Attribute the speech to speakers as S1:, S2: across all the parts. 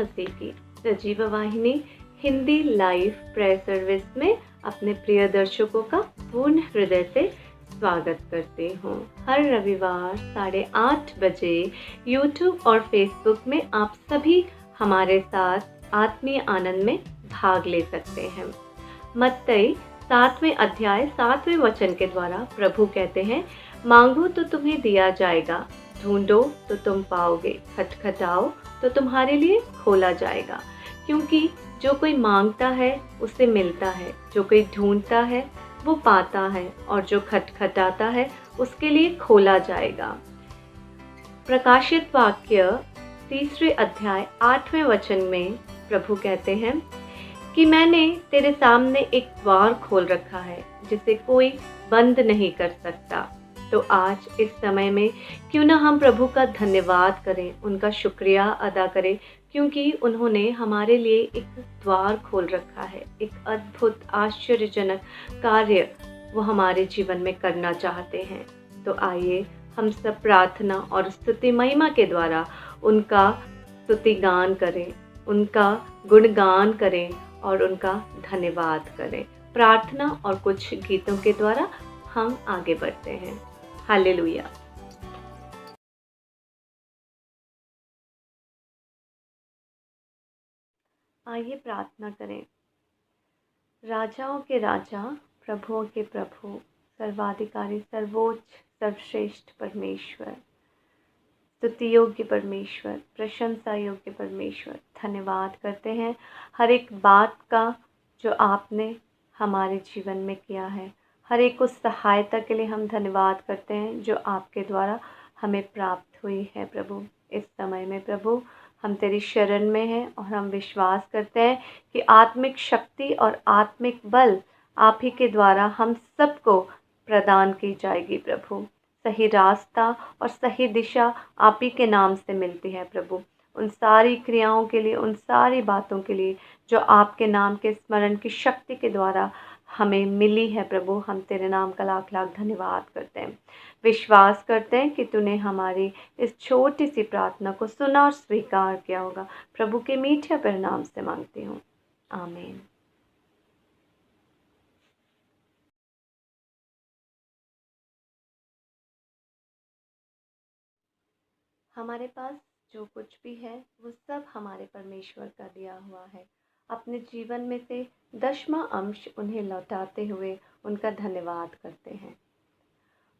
S1: मसीह की सजीव वाहिनी हिंदी लाइव प्रेयर सर्विस में अपने प्रिय दर्शकों का पूर्ण हृदय से स्वागत करती हूँ। हर रविवार 8:30 बजे YouTube और Facebook में आप सभी हमारे साथ आत्मीय आनंद में भाग ले सकते हैं। मत्ती 7वें अध्याय 7वें वचन के द्वारा प्रभु कहते हैं, मांगो तो तुम्हें दिया जाएगा, ढूंढो तो तुम पाओगे, खटखटाओ तो तुम्हारे लिए खोला जाएगा। क्योंकि जो कोई मांगता है उसे मिलता है, जो कोई ढूंढता है वो पाता है, और जो खटखटाता है उसके लिए खोला जाएगा। प्रकाशित वाक्य 3 अध्याय 8वें वचन में प्रभु कहते हैं कि मैंने तेरे सामने एक द्वार खोल रखा है जिसे कोई बंद नहीं कर सकता। तो आज इस समय में क्यों ना हम प्रभु का धन्यवाद करें, उनका शुक्रिया अदा करें, क्योंकि उन्होंने हमारे लिए एक द्वार खोल रखा है। एक अद्भुत आश्चर्यजनक कार्य वो हमारे जीवन में करना चाहते हैं। तो आइए हम सब प्रार्थना और स्तुति महिमा के द्वारा उनका स्तुति गान करें, उनका गुणगान करें और उनका धन्यवाद करें। प्रार्थना और कुछ गीतों के द्वारा हम आगे बढ़ते हैं। हालेलुया। आइए प्रार्थना करें। राजाओं के राजा, प्रभुओं के प्रभु, सर्वाधिकारी, सर्वोच्च, सर्वश्रेष्ठ परमेश्वर, स्तुति योग्य परमेश्वर, प्रशंसा योग्य परमेश्वर, धन्यवाद करते हैं हर एक बात का जो आपने हमारे जीवन में किया है। हर एक उस सहायता के लिए हम धन्यवाद करते हैं जो आपके द्वारा हमें प्राप्त हुई है। प्रभु, इस समय में प्रभु हम तेरी शरण में हैं और हम विश्वास करते हैं कि आत्मिक शक्ति और आत्मिक बल आप ही के द्वारा हम सबको प्रदान की जाएगी। प्रभु, सही रास्ता और सही दिशा आप ही के नाम से मिलती है। प्रभु, उन सारी क्रियाओं के लिए, उन सारी बातों के लिए जो आपके नाम के स्मरण की शक्ति के द्वारा हमें मिली है। प्रभु, हम तेरे नाम का लाख लाख धन्यवाद करते हैं। विश्वास करते हैं कि तूने हमारी इस छोटी सी प्रार्थना को सुना और स्वीकार किया होगा। प्रभु के मीठे परिणाम से मांगती हूँ, आमीन। हमारे पास जो कुछ भी है वो सब हमारे परमेश्वर का दिया हुआ है। अपने जीवन में से 10वां अंश उन्हें लौटाते हुए उनका धन्यवाद करते हैं।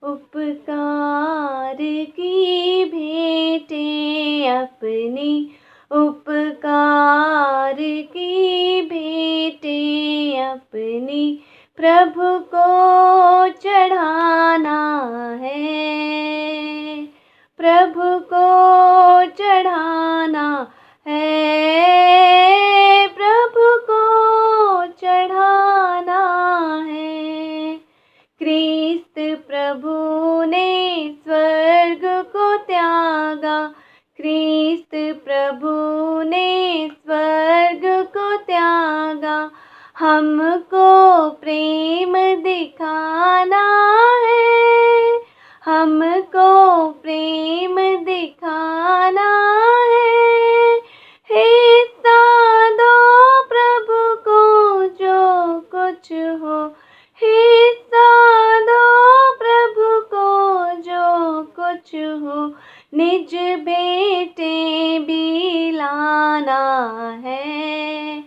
S1: उपकार की भेंटें अपनी, उपकार की भेंटें अपनी प्रभु को चढ़ाना है, प्रभु को चढ़ाना है, प्रभु को चढ़ाना है। क्रिस्त प्रभु ने स्वर्ग को त्यागा, क्रिस्त प्रभु ने स्वर्ग को त्यागा, हमको प्रेम दिखाना है, हमको प्रेम दिखाना है। हिस्सा दो प्रभु को जो कुछ हो, हिस्सा दो प्रभु को जो कुछ हो, निज बेटे भी लाना है,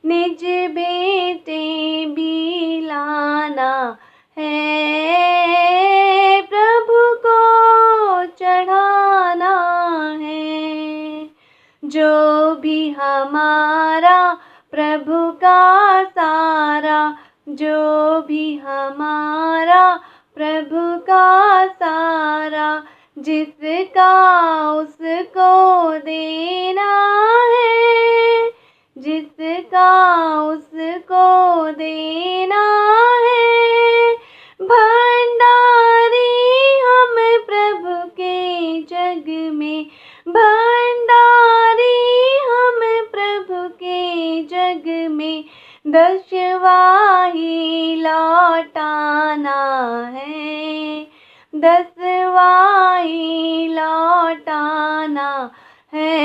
S1: निज बेटे भी लाना है, प्रभु को चढ़ाना है। जो भी हमारा प्रभु का सारा, जो भी हमारा प्रभु का सारा, जिसका उसको देना है, जिसका उसको देना है। भंडारी हम प्रभु के जग में, भंडारी हम प्रभु के जग में, 10वां ही लौटाना है, 10वां ही लौटाना है।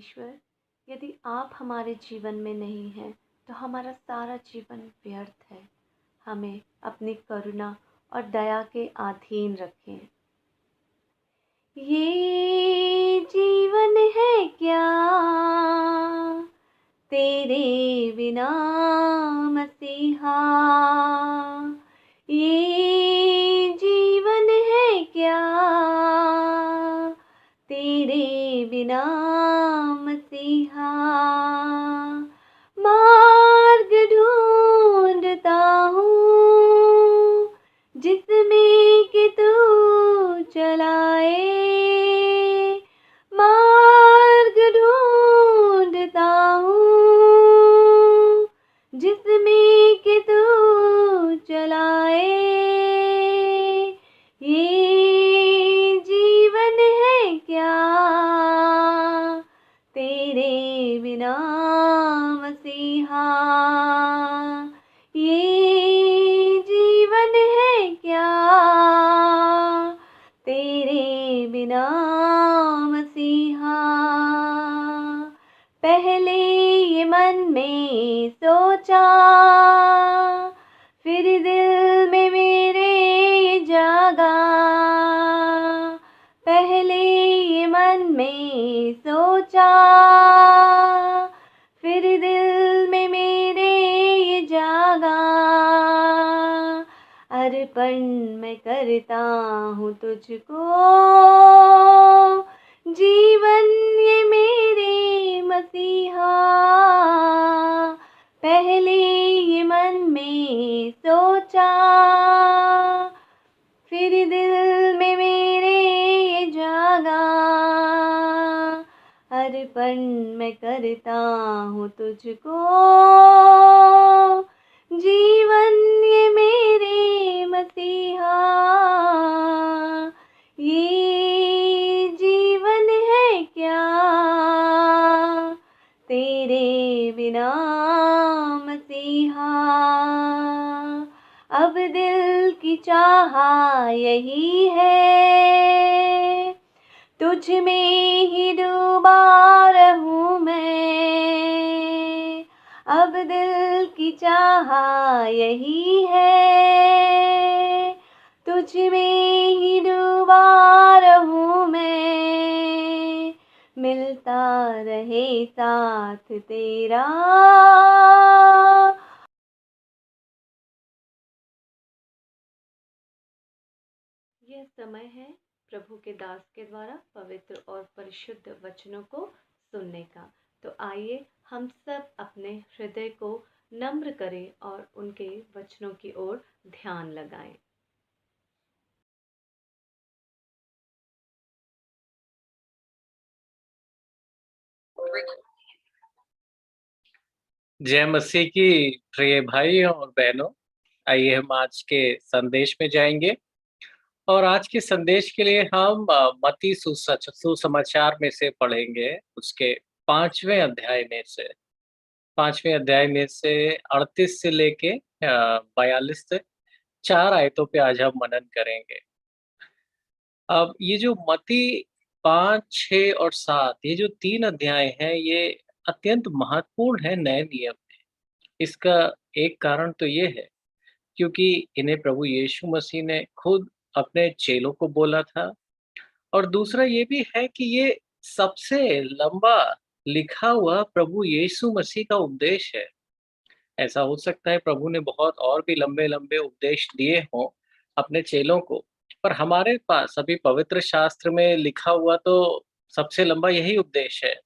S1: परमेश्वर, यदि आप हमारे जीवन में नहीं हैं तो हमारा सारा जीवन व्यर्थ है। हमें अपनी करुणा और दया के अधीन रखें। ये जीवन है क्या तेरे बिना मसीहा, ये जीवन है क्या तेरे बिना मसीहा। मार्ग ढूंढता हूँ जिसमें कि तू चलाए, मार्ग ढूंढता हूँ जिसमें कि तू चलाए। ये जीवन है क्या तेरे बिना मसीहा, ये जीवन है क्या तेरे बिना मसीहा। पहले ये मन में सोचा, फिर दिल में मेरे ये जागा। पहले ये मन में सोचा, फिर दिल में मेरे ये जागा। अर्पण मैं करता हूँ तुझको, जीवन ये मेरे मसीहा। पहले ये मन में सोचा, फिर दिल में मेरे ये जागा। अर्पण मैं करता हूँ तुझको, जीवन ये मेरे मसीहा। ये जीवन है क्या तेरे बिना मसीहा। अब दिल की चाह यही है, तुझ में ही डूबा रहूं मैं। अब दिल की चाह यही है, तुझ में ही डूबा रहूं मैं। मिलता रहे साथ तेरा, यह समय है प्रभु के दास के द्वारा पवित्र और परिशुद्ध वचनों को सुनने का। तो आइए हम सब अपने हृदय को नम्र करें और उनके वचनों की ओर ध्यान लगाएं।
S2: जय मसीह की प्रिय भाई और बहनों, आइए हम आज के संदेश में जाएंगे। और आज के संदेश के लिए हम मत्ती सुसमाचार में से पढ़ेंगे, उसके 5वें अध्याय में से 38 से लेके 42 से 4 आयतों पे आज हम मनन करेंगे। अब ये जो मत्ती 5, 6 और 7 ये जो 3 अध्याय हैं, ये अत्यंत महत्वपूर्ण है नए नियम में। इसका एक कारण तो ये है क्योंकि इन्हें प्रभु यीशु मसीह ने खुद अपने चेलों को बोला था, और दूसरा ये भी है कि ये सबसे लंबा लिखा हुआ प्रभु यीशु मसीह का उपदेश है। ऐसा हो सकता है प्रभु ने बहुत और भी लंबे-लंबे उपदेश दिए हों अपने चेलों को, पर हमारे पास अभी पवित्र शास्त्र में लिखा हुआ तो सबसे लंबा यही उपदेश है।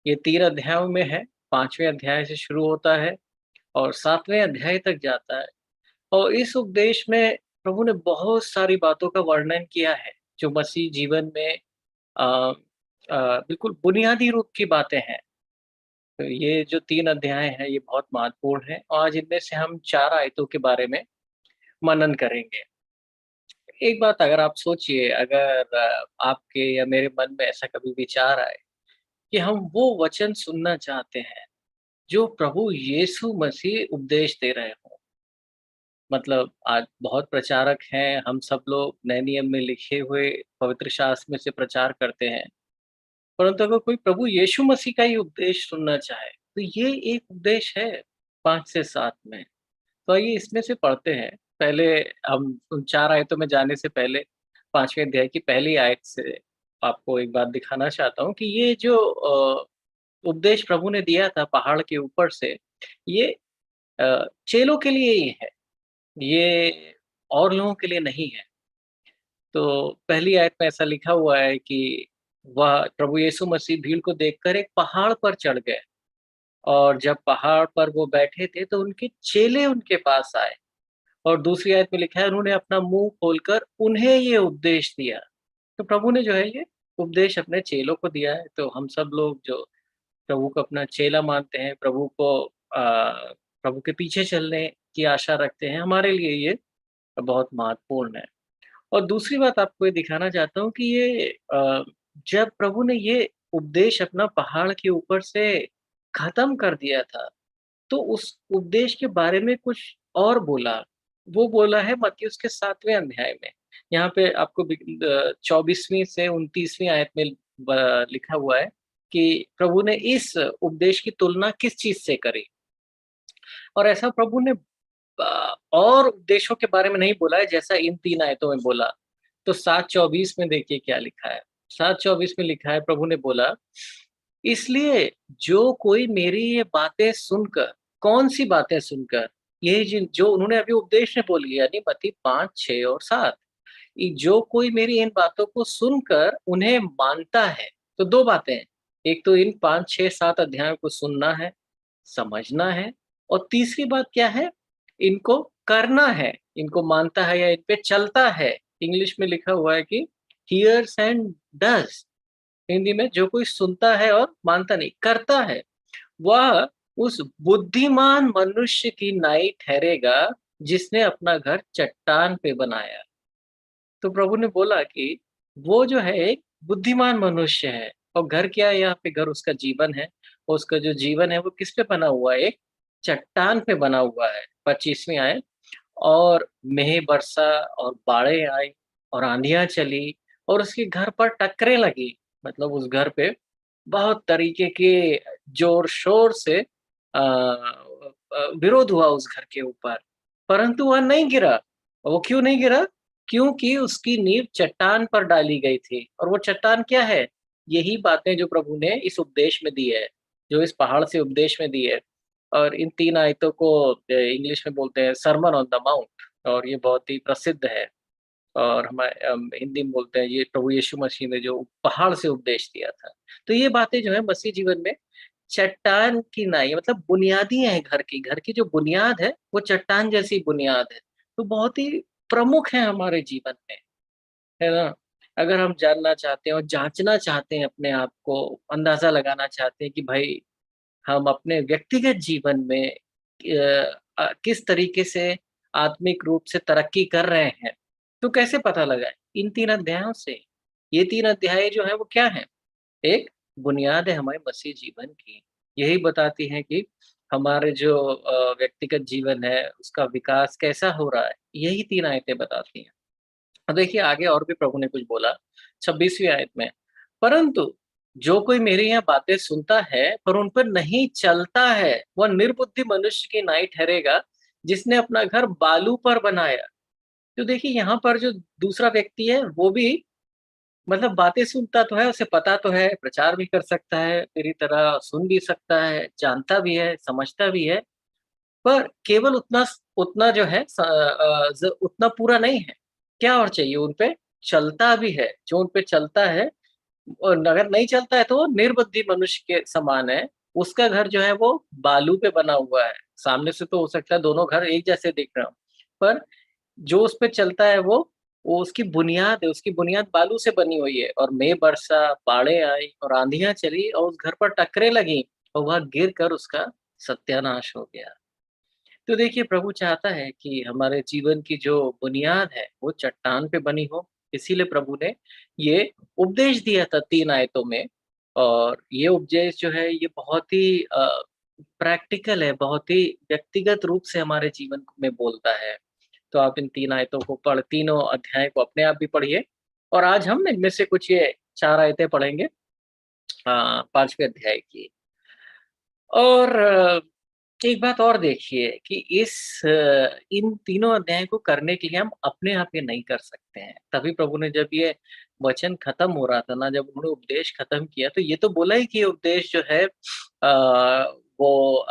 S2: ये 3 अध्यायों में है, 5वें अध्याय से शुरू होता है और 7वें अध्याय तक जाता है। और इस उपदेश में प्रभु ने बहुत सारी बातों का वर्णन किया है, जो मसीह जीवन में अ बिल्कुल बुनियादी रूप की बातें हैं। तो ये जो 3 अध्याय हैं, ये बहुत महत्वपूर्ण हैं। आज इनमें से हम 4 आयतों के बारे में मनन करेंगे। एक बात अगर आप सोचिए, अगर आपके या मेरे मन में ऐसा कभी विचार आए कि हम वो वचन सुनना चाहते हैं, जो प्रभु यीशु मसीह उपदेश दे रहे हों। मतलब आज बहुत प्रचारक हैं, हम सब लोग नए नियम में लिखे हुए पवित्र शास्त्र में से प्रचार करते हैं। परंतु अगर कोई प्रभु यीशु मसीह का ही उपदेश सुनना चाहे, तो ये एक उपदेश है 5 से 7 में। तो आइए इसमें से पढ़ते हैं। पहले हम उन 4 आयतों में जाने से पहले 5वें अध्याय की पहली आयत से आपको एक बात दिखाना चाहता हूँ कि ये जो उपदेश प्रभु ने दिया था पहाड़ के ऊपर से, ये चेलों के लिए ही है, ये और लोगों के लिए नहीं है। तो पहली आयत में ऐसा लिखा हुआ है कि वह प्रभु यीशु मसीह भीड़ को देखकर एक पहाड़ पर चढ़ गए, और जब पहाड़ पर वो बैठे थे तो उनके चेले उनके पास आए। और दूसरी आयत में लिखा है उन्होंने अपना मुंह खोलकर उन्हें ये उपदेश दिया। तो प्रभु ने जो है ये उपदेश अपने चेलों को दिया है। तो हम सब लोग जो प्रभु को अपना चेला मानते हैं, प्रभु के पीछे चलने की आशा रखते हैं, हमारे लिए ये बहुत महत्वपूर्ण है। और दूसरी बात आपको ये दिखाना चाहता हूँ कि ये जब प्रभु ने ये उपदेश अपना पहाड़ के ऊपर से खत्म कर दिया था, तो उस उपदेश के बारे में कुछ और बोला। वो बोला है मत्ती उसके 7वें अध्याय में। यहाँ पे आपको 24वीं से 29वीं आयत में लिखा हुआ है कि प्रभु ने इस उपदेश की तुलना किस चीज से करी। और ऐसा प्रभु ने और उपदेशों के बारे में नहीं बोला है जैसा इन 3 आयतों में बोला। तो 7:24 में देखिए क्या लिखा है। 7:24 में लिखा है, प्रभु ने बोला, इसलिए जो कोई मेरी ये बातें सुनकर, कौन सी बातें सुनकर, यही जिन जो उन्होंने अभी उपदेश में बोली, यानी मत्ती 5, 6 और 7, जो कोई मेरी इन बातों को सुनकर उन्हें मानता है। तो 2 बातें हैं, एक तो इन 5, 6, 7 अध्यायों को सुनना है, समझना है, और तीसरी बात क्या है, इनको करना है। इनको मानता है या इन पे चलता है। इंग्लिश में लिखा हुआ है कि हियर्स एंड डज। हिंदी में जो कोई सुनता है और मानता नहीं, करता है, वह उस बुद्धिमान मनुष्य की नाई ठहरेगा जिसने अपना घर चट्टान पे बनाया। तो प्रभु ने बोला कि वो जो है एक बुद्धिमान मनुष्य है। और घर क्या है? यहाँ पे घर उसका जीवन है। और उसका जो जीवन है वो किस पे बना हुआ है? एक चट्टान पे बना हुआ है। 25वीं आयत, और मेंह बरसा और बाढ़ें आई और आंधियां चली और उसके घर पर टक्करें लगी। मतलब उस घर पे बहुत तरीके के जोर शोर से विरोध हुआ उस घर के ऊपर, परंतु वह नहीं गिरा। वो क्यों नहीं गिरा? क्योंकि उसकी नींव चट्टान पर डाली गई थी। और वो चट्टान क्या है? यही बातें जो प्रभु ने इस उपदेश में दी है, जो इस पहाड़ से उपदेश में दी है। और इन 3 आयतों को इंग्लिश में बोलते हैं सरमन ऑन द माउंट, और ये बहुत ही प्रसिद्ध है। और हमारे हिंदी में बोलते हैं ये प्रभु यीशु मसीह ने जो पहाड़ से उपदेश दिया था। तो ये बातें जो है मसीह जीवन में चट्टान की नाई, मतलब बुनियादी है घर की। घर की जो बुनियाद है वो चट्टान जैसी बुनियाद है। तो बहुत ही प्रमुख है हमारे जीवन में, है ना? अगर हम जानना चाहते हैं और जांचना चाहते हैं अपने आप को, अंदाजा लगाना चाहते हैं कि भाई हम अपने व्यक्तिगत जीवन में किस तरीके से आत्मिक रूप से तरक्की कर रहे हैं, तो कैसे पता लगाए? इन 3 अध्यायों से। ये 3 अध्याय जो है वो क्या है? एक बुनियाद है हमारे मसीह जीवन की। यही बताती है कि हमारे जो व्यक्तिगत जीवन है उसका विकास कैसा हो रहा है, यही 3 आयतें बताती हैं। अब देखिए आगे और भी प्रभु ने कुछ बोला 26वीं आयत में, परंतु जो कोई मेरी यह बातें सुनता है पर उन पर नहीं चलता है, वह निर्बुद्धि मनुष्य की नाई ठहरेगा जिसने अपना घर बालू पर बनाया। तो देखिए यहाँ पर जो दूसरा व्यक्ति है वो भी, मतलब बातें सुनता तो है, उसे पता तो है, प्रचार भी कर सकता है, मेरी तरह सुन भी सकता है, जानता भी है, समझता भी है, पर केवल उतना उतना जो है उतना पूरा नहीं है। क्या और चाहिए? उन पे चलता भी है। जो उन पे चलता है, और अगर नहीं चलता है तो वो निर्बुद्धि मनुष्य के समान है। उसका घर जो है वो बालू पे बना हुआ है। सामने से तो हो सकता है दोनों घर एक जैसे दिख रहे हो, पर जो उस पे चलता है वो उसकी बुनियाद है। उसकी बुनियाद बालू से बनी हुई है। और मेंह बरसा, बाढ़ें आई और आंधियां चली और उस घर पर टकरे लगी और वह गिर कर उसका सत्यानाश हो गया। तो देखिए प्रभु चाहता है कि हमारे जीवन की जो बुनियाद है वो चट्टान पे बनी हो। इसीलिए प्रभु ने ये उपदेश दिया था 3 आयतों में। और ये उपदेश जो है ये बहुत ही प्रैक्टिकल है, बहुत ही व्यक्तिगत रूप से हमारे जीवन में बोलता है। तो आप इन 3 आयतों को तीनों अध्याय को अपने आप भी पढ़िए। और आज हम इनमें से कुछ ये 4 आयतें पढ़ेंगे हाँ, 5वें अध्याय की। और एक बात और देखिए कि इन तीनों अध्याय को करने के लिए हम अपने आप ये नहीं कर सकते हैं। तभी प्रभु ने जब ये वचन खत्म हो रहा था ना, जब उन्होंने उपदेश खत्म किया, तो ये तो बोला ही कि ये उपदेश जो है वो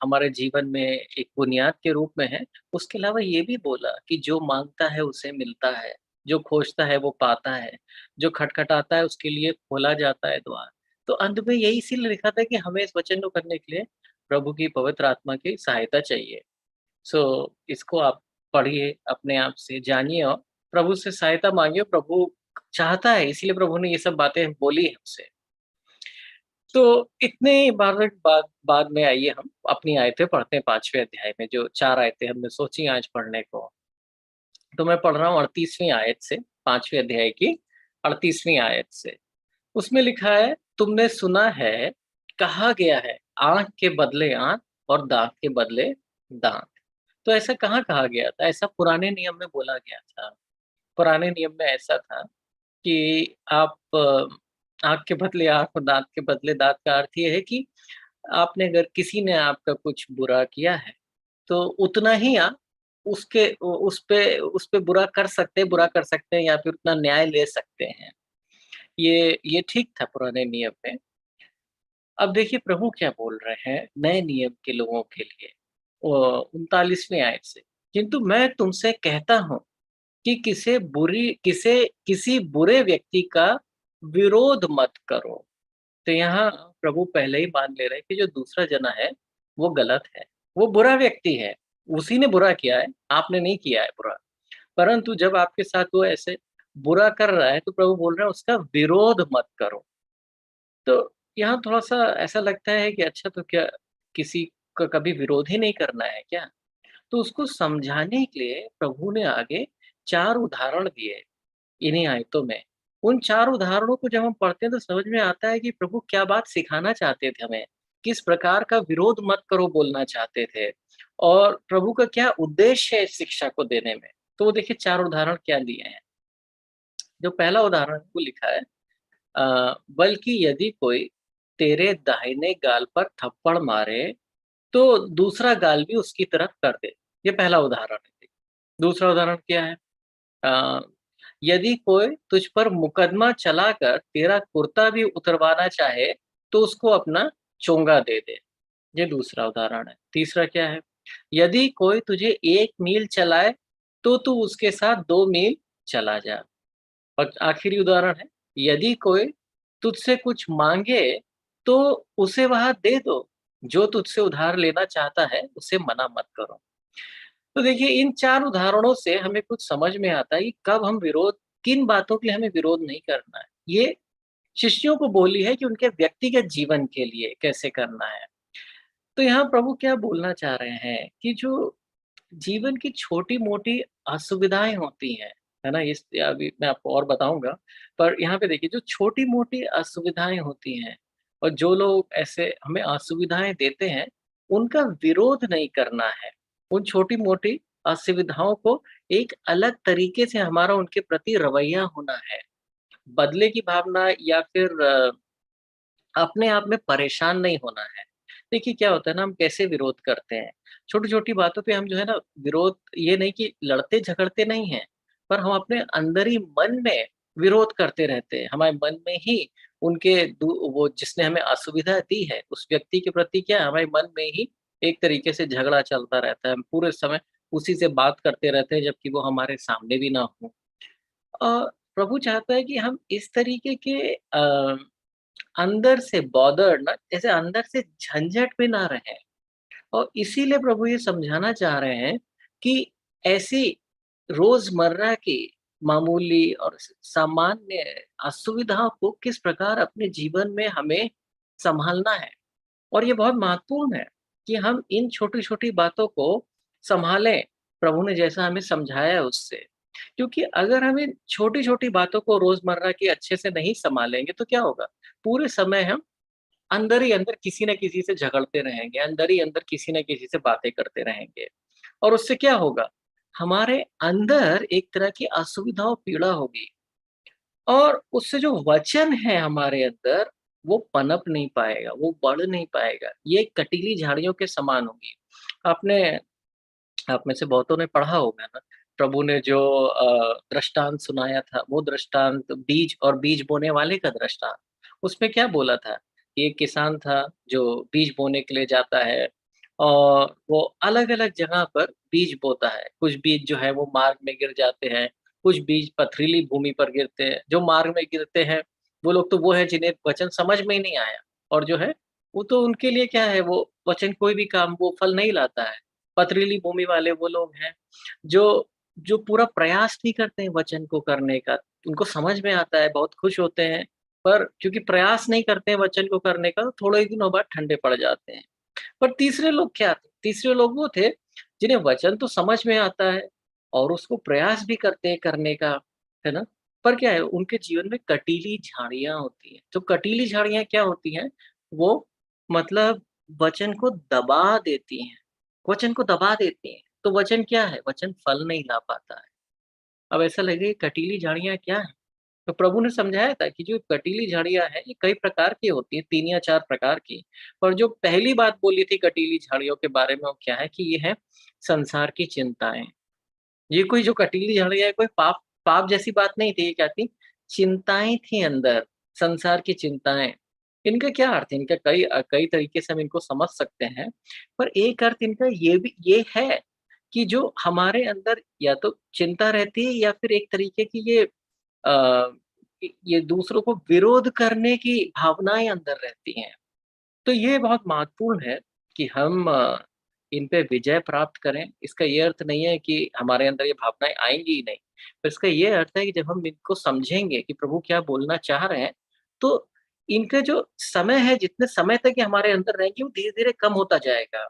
S2: हमारे जीवन में एक बुनियाद के रूप में है। उसके अलावा ये भी बोला कि जो मांगता है उसे मिलता है, जो खोजता है वो पाता है, जो खटखटाता है उसके लिए खोला जाता है द्वार। तो अंत में यही इसीलिए लिखा था कि हमें इस वचन को करने के लिए प्रभु की पवित्र आत्मा की सहायता चाहिए। सो इसको आप पढ़िए, अपने आप से जानिए और प्रभु से सहायता मांगिए। प्रभु चाहता है, इसीलिए प्रभु ने ये सब बातें बोली हमसे। तो इतने बाद में आइए हम अपनी आयतें पढ़ते हैं 5वें अध्याय में, जो 4 आयतें हमने सोची आज पढ़ने को। तो मैं पढ़ रहा हूँ 38वीं आयत से, 5वें अध्याय की 38वीं आयत से। उसमें लिखा है, तुमने सुना है, कहा गया है, आँख के बदले आँख और दाँत के बदले दाँत। तो ऐसा कहाँ कहा गया था? ऐसा पुराने नियम में बोला गया था। पुराने नियम में ऐसा था कि आप आँख के बदले आँख और दाँत के बदले दाँत का अर्थ ये है कि आपने अगर किसी ने आपका कुछ बुरा किया है, तो उतना ही आप उसके उस पे बुरा कर सकते हैं या फिर उतना न्याय ले सकते हैं। ये ठीक था पुराने नियम में। अब देखिए प्रभु क्या बोल रहे हैं नए नियम के लोगों के लिए, 39वीं आयत से, किंतु मैं तुमसे कहता हूँ कि किसी बुरे व्यक्ति का विरोध मत करो। तो यहाँ प्रभु पहले ही मान ले रहे हैं कि जो दूसरा जना है वो गलत है, वो बुरा व्यक्ति है, उसी ने बुरा किया है, आपने नहीं किया है बुरा। परंतु जब आपके साथ वो ऐसे बुरा कर रहा है तो प्रभु बोल रहे हैं उसका विरोध मत करो। तो यहाँ थोड़ा-सा ऐसा लगता है कि अच्छा, तो क्या किसी का कभी विरोध ही नहीं करना है क्या? तो उसको समझाने के लिए प्रभु ने आगे 4 उदाहरण दिए इन्हीं आयतों में। उन 4 उदाहरणों को जब हम पढ़ते हैं तो समझ में आता है कि प्रभु क्या बात सिखाना चाहते थे हमें, किस प्रकार का विरोध मत करो बोलना चाहते थे और प्रभु का क्या उद्देश्य है इस शिक्षा को देने में। तो वो देखिए 4 उदाहरण क्या दिए हैं। जो पहला उदाहरण वो लिखा है, बल्कि यदि कोई तेरे दाहिने गाल पर थप्पड़ मारे, तो दूसरा गाल भी उसकी तरफ कर दे। ये पहला उदाहरण है। दूसरा उदाहरण क्या है? अ, यदि कोई तुझ पर मुकदमा चलाकर तेरा कुर्ता भी उतरवाना चाहे, तो उसको अपना चोंगा दे दे। ये दूसरा उदाहरण है। तीसरा क्या है? यदि कोई तुझे 1 मील चलाए, तो तू उसके साथ 2 मील चला जा। और आखिरी उदाहरण है, यदि कोई तुझसे कुछ माँगे, तो उसे वह दे दो। जो तुझसे उधार लेना चाहता है, उसे मना मत करो। तो देखिए इन 4 उदाहरणों से हमें कुछ समझ में आता है कि कब हम विरोध किन बातों के लिए हमें विरोध नहीं करना है। ये शिष्यों को बोली है कि उनके व्यक्तिगत जीवन के लिए कैसे करना है। तो यहाँ प्रभु क्या बोलना चाह रहे हैं कि जो जीवन की छोटी-मोटी असुविधाएँ होती हैं, है ना? इस अभी मैं आपको और बताऊँगा, पर यहाँ पे देखिए जो छोटी-मोटी असुविधाएँ होती हैं और जो लोग ऐसे हमें असुविधाएँ देते हैं, उनका विरोध नहीं करना है। उन छोटी-मोटी असुविधाओं को एक अलग तरीके से हमारा उनके प्रति रवैया होना है। बदले की भावना या फिर अपने आप में परेशान नहीं होना है। देखिए क्या होता है ना, हम कैसे विरोध करते हैं, छोटी-छोटी बातों पे हम जो है ना विरोध, ये नहीं कि लड़ते-झगड़ते नहीं हैं, पर हम अपने अंदर ही मन में विरोध करते रहते हैं। हमारे मन में ही उनके दू वो जिसने हमें असुविधा दी है, उस व्यक्ति के प्रति क्या है, हमारे मन में ही एक तरीके से झगड़ा चलता रहता है। हम पूरे समय उसी से बात करते रहते हैं जबकि वो हमारे सामने भी ना हो। प्रभु चाहता है कि हम इस तरीके के अंदर से बॉदर्ड ना, जैसे अंदर से झंझट में ना रहें। और इसीलिए प्रभु ये समझाना चाह रहे हैं कि ऐसी रोजमर्रा की मामूली और सामान्य असुविधाओं को किस प्रकार अपने जीवन में हमें संभालना है। और ये बहुत महत्वपूर्ण है कि हम इन छोटी-छोटी बातों को सँभालें, प्रभु ने जैसा हमें समझाया है उससे। क्योंकि अगर हम इन छोटी-छोटी बातों को रोज़मर्रा की अच्छे से नहीं सँभालेंगे तो क्या होगा? पूरे समय हम अंदर ही अंदर किसी न किसी से झगड़ते रहेंगे, अंदर ही अंदर किसी न किसी से बातें करते रहेंगे। और उससे क्या होगा? हमारे अंदर एक तरह की असुविधा और पीड़ा होगी। और उससे जो वचन है हमारे अंदर, वो पनप नहीं पाएगा, वो बढ़ नहीं पाएगा। ये कटीली झाड़ियों के समान होगी। आपने आप में से बहुतों ने पढ़ा होगा ना, प्रभु ने जो दृष्टांत सुनाया था, वो दृष्टांत बीज और बीज बोने वाले का दृष्टांत। उसमें क्या बोला था? एक किसान था जो बीज बोने के लिए जाता है और वो अलग-अलग जगह पर बीज बोता है। कुछ बीज जो है वो मार्ग में गिर जाते हैं, कुछ बीज पथरीली भूमि पर गिरते हैं। जो मार्ग में गिरते हैं, वो लोग तो वो है जिन्हें वचन समझ में ही नहीं आया, और जो है, वो तो उनके लिए क्या है, वो वचन कोई भी काम वो फल नहीं लाता है। पथरीली भूमि वाले वो लोग हैं जो जो पूरा प्रयास नहीं करते हैं वचन को करने का। उनको समझ में आता है, बहुत खुश होते हैं, पर क्योंकि प्रयास नहीं करते हैं वचन को करने का, तो थोड़े ही दिनों बाद ठंडे पड़ जाते हैं। पर तीसरे लोग क्या थे? तीसरे लोग वो थे जिन्हें वचन तो समझ में आता है और उसको प्रयास भी करते हैं करने का, है ना? पर क्या है, उनके जीवन में कटीली झाड़ियाँ होती हैं। तो कटीली झाड़ियाँ क्या होती हैं? वो मतलब वचन को दबा देती हैं, वचन को दबा देती हैं। तो वचन क्या है? वचन फल नहीं ला पाता है। अब ऐसा लगे कटीली झाड़ियाँ क्या हैं? तो प्रभु ने समझाया था कि जो कटीली झाड़ियाँ हैं, ये कई प्रकार की होती हैं, 3 या 4 प्रकार की। और जो पहली बात बोली थी कटीली झाड़ियों के बारे में, वो क्या है कि ये है संसार की चिंताएँ। ये कोई जो कटीली झाड़ियाँ है, कोई पाप पाप जैसी बात नहीं थी, ये क्या थी? चिंताएँ थी अंदर, संसार की चिंताएँ। इनका क्या अर्थ है? इनका कई तरीके से हम इनको समझ सकते हैं, पर एक अर्थ इनका ये है कि जो हमारे अंदर या तो चिंता रहती है या फिर एक तरीके की अ, ये दूसरों को विरोध करने की भावनाएँ अंदर रहती हैं। तो ये बहुत महत्वपूर्ण है कि हम इन पे विजय प्राप्त करें। इसका ये अर्थ नहीं है कि हमारे अंदर ये भावनाएँ आएँगी ही नहीं। पर इसका ये अर्थ है कि जब हम इनको समझेंगे कि प्रभु क्या बोलना चाह रहे हैं, तो इनका जो समय है, जितने समय तक ये हमारे अंदर रहेंगी, वो धीरे-धीरे कम होता जाएगा।